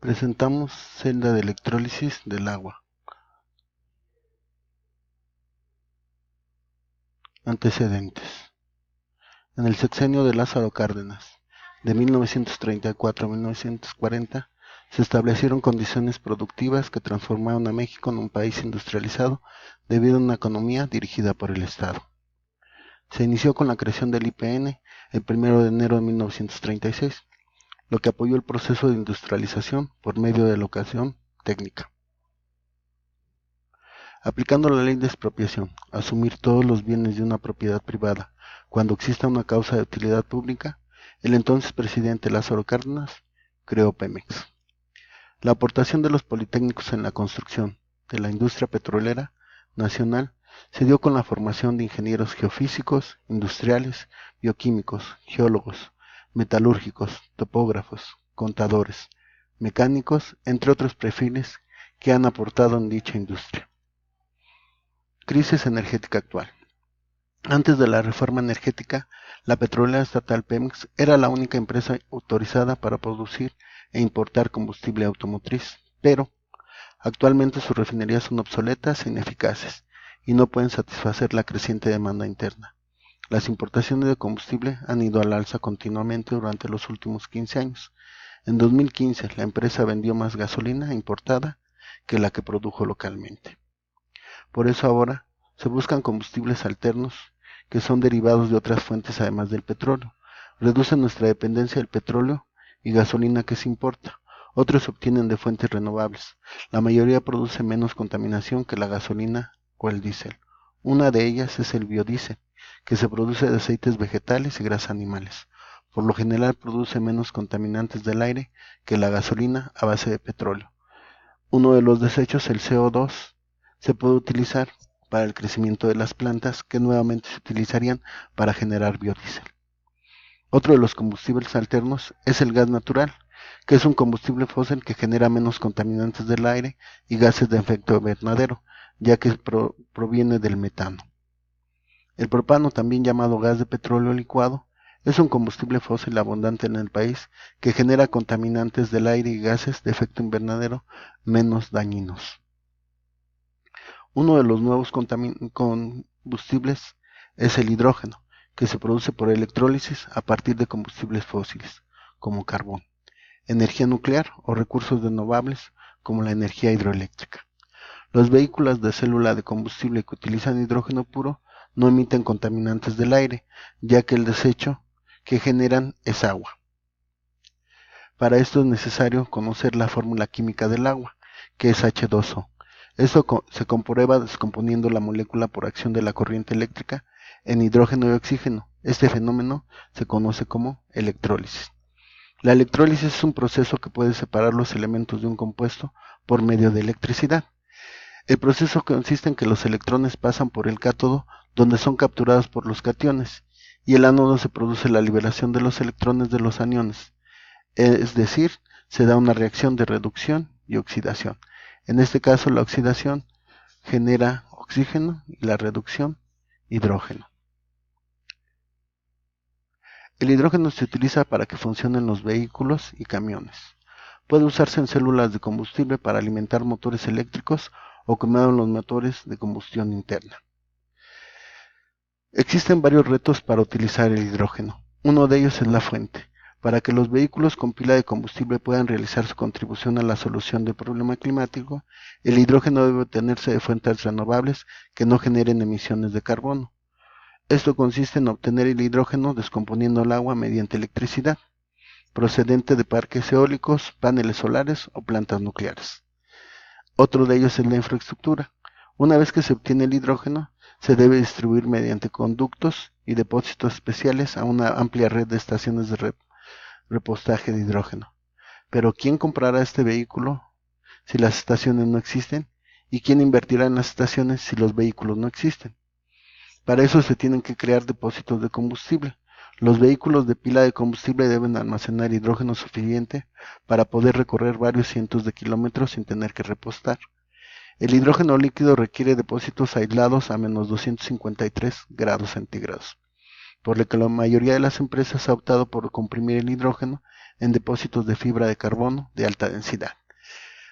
Presentamos celda de electrólisis del agua. Antecedentes. En el sexenio de Lázaro Cárdenas, de 1934 a 1940, se establecieron condiciones productivas que transformaron a México en un país industrializado debido a una economía dirigida por el Estado. Se inició con la creación del IPN el 1 de enero de 1936, lo que apoyó el proceso de industrialización por medio de locación técnica. Aplicando la ley de expropiación, asumir todos los bienes de una propiedad privada cuando exista una causa de utilidad pública, el entonces presidente Lázaro Cárdenas creó Pemex. La aportación de los politécnicos en la construcción de la industria petrolera nacional se dio con la formación de ingenieros geofísicos, industriales, bioquímicos, geólogos, metalúrgicos, topógrafos, contadores, mecánicos, entre otros perfiles que han aportado en dicha industria. Crisis energética actual. Antes de la reforma energética, la petrolera estatal Pemex era la única empresa autorizada para producir e importar combustible automotriz, pero actualmente sus refinerías son obsoletas e ineficaces y no pueden satisfacer la creciente demanda interna. Las importaciones de combustible han ido al alza continuamente durante los últimos 15 años. En 2015, la empresa vendió más gasolina importada que la que produjo localmente. Por eso ahora se buscan combustibles alternos que son derivados de otras fuentes además del petróleo. Reducen nuestra dependencia del petróleo y gasolina que se importa. Otros se obtienen de fuentes renovables. La mayoría produce menos contaminación que la gasolina o el diésel. Una de ellas es el biodiesel, que se produce de aceites vegetales y grasas animales. Por lo general produce menos contaminantes del aire que la gasolina a base de petróleo. Uno de los desechos, el CO2, se puede utilizar para el crecimiento de las plantas que nuevamente se utilizarían para generar biodiesel. Otro de los combustibles alternos es el gas natural, que es un combustible fósil que genera menos contaminantes del aire y gases de efecto invernadero, ya que proviene del metano. El propano, también llamado gas de petróleo licuado, es un combustible fósil abundante en el país que genera contaminantes del aire y gases de efecto invernadero menos dañinos. Uno de los nuevos combustibles es el hidrógeno, que se produce por electrólisis a partir de combustibles fósiles, como carbón, energía nuclear o recursos renovables, como la energía hidroeléctrica. Los vehículos de célula de combustible que utilizan hidrógeno puro no emiten contaminantes del aire, ya que el desecho que generan es agua. Para esto es necesario conocer la fórmula química del agua, que es H2O. Esto se comprueba descomponiendo la molécula por acción de la corriente eléctrica en hidrógeno y oxígeno. Este fenómeno se conoce como electrólisis. La electrólisis es un proceso que puede separar los elementos de un compuesto por medio de electricidad. El proceso consiste en que los electrones pasan por el cátodo, donde son capturados por los cationes, y el ánodo se produce la liberación de los electrones de los aniones, es decir, se da una reacción de reducción y oxidación. En este caso, la oxidación genera oxígeno y la reducción, hidrógeno. El hidrógeno se utiliza para que funcionen los vehículos y camiones. Puede usarse en células de combustible para alimentar motores eléctricos o quemado en los motores de combustión interna. Existen varios retos para utilizar el hidrógeno. Uno de ellos es la fuente. Para que los vehículos con pila de combustible puedan realizar su contribución a la solución del problema climático, el hidrógeno debe obtenerse de fuentes renovables que no generen emisiones de carbono. Esto consiste en obtener el hidrógeno descomponiendo el agua mediante electricidad, procedente de parques eólicos, paneles solares o plantas nucleares. Otro de ellos es la infraestructura. Una vez que se obtiene el hidrógeno, se debe distribuir mediante conductos y depósitos especiales a una amplia red de estaciones de repostaje de hidrógeno. Pero ¿quién comprará este vehículo si las estaciones no existen? ¿Y quién invertirá en las estaciones si los vehículos no existen? Para eso se tienen que crear depósitos de combustible. Los vehículos de pila de combustible deben almacenar hidrógeno suficiente para poder recorrer varios cientos de kilómetros sin tener que repostar. El hidrógeno líquido requiere depósitos aislados a menos 253 grados centígrados, por lo que la mayoría de las empresas ha optado por comprimir el hidrógeno en depósitos de fibra de carbono de alta densidad.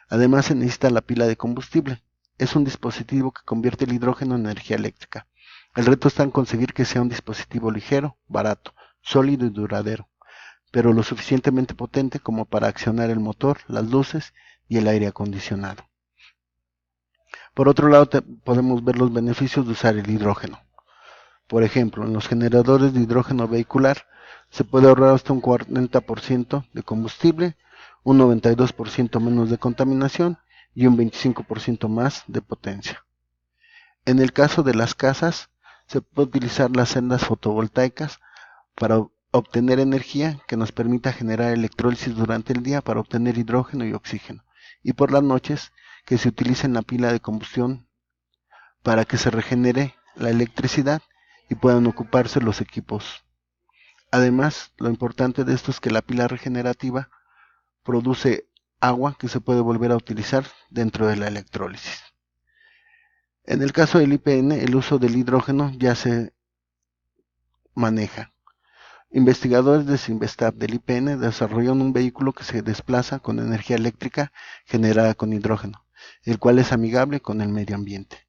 Además se necesita la pila de combustible. Es un dispositivo que convierte el hidrógeno en energía eléctrica. El reto está en conseguir que sea un dispositivo ligero, barato, sólido y duradero, pero lo suficientemente potente como para accionar el motor, las luces y el aire acondicionado. Por otro lado, podemos ver los beneficios de usar el hidrógeno. Por ejemplo, en los generadores de hidrógeno vehicular se puede ahorrar hasta un 40% de combustible, un 92% menos de contaminación y un 25% más de potencia. En el caso de las casas, se puede utilizar las celdas fotovoltaicas para obtener energía que nos permita generar electrólisis durante el día para obtener hidrógeno y oxígeno, y por las noches que se utilice la pila de combustión para que se regenere la electricidad y puedan ocuparse los equipos. Además, lo importante de esto es que la pila regenerativa produce agua que se puede volver a utilizar dentro de la electrólisis. En el caso del IPN, el uso del hidrógeno ya se maneja. Investigadores de Sinvestab del IPN desarrollaron un vehículo que se desplaza con energía eléctrica generada con hidrógeno, el cual es amigable con el medio ambiente.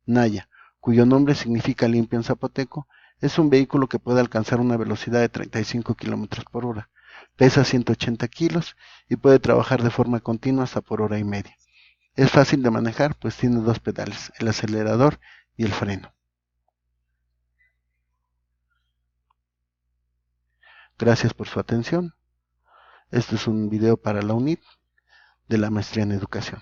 Naya, cuyo nombre significa limpio en zapoteco, es un vehículo que puede alcanzar una velocidad de 35 km por hora, pesa 180 kilos y puede trabajar de forma continua hasta por hora y media. Es fácil de manejar, pues tiene dos pedales, el acelerador y el freno. Gracias por su atención. Este es un video para la UNIT de la Maestría en Educación.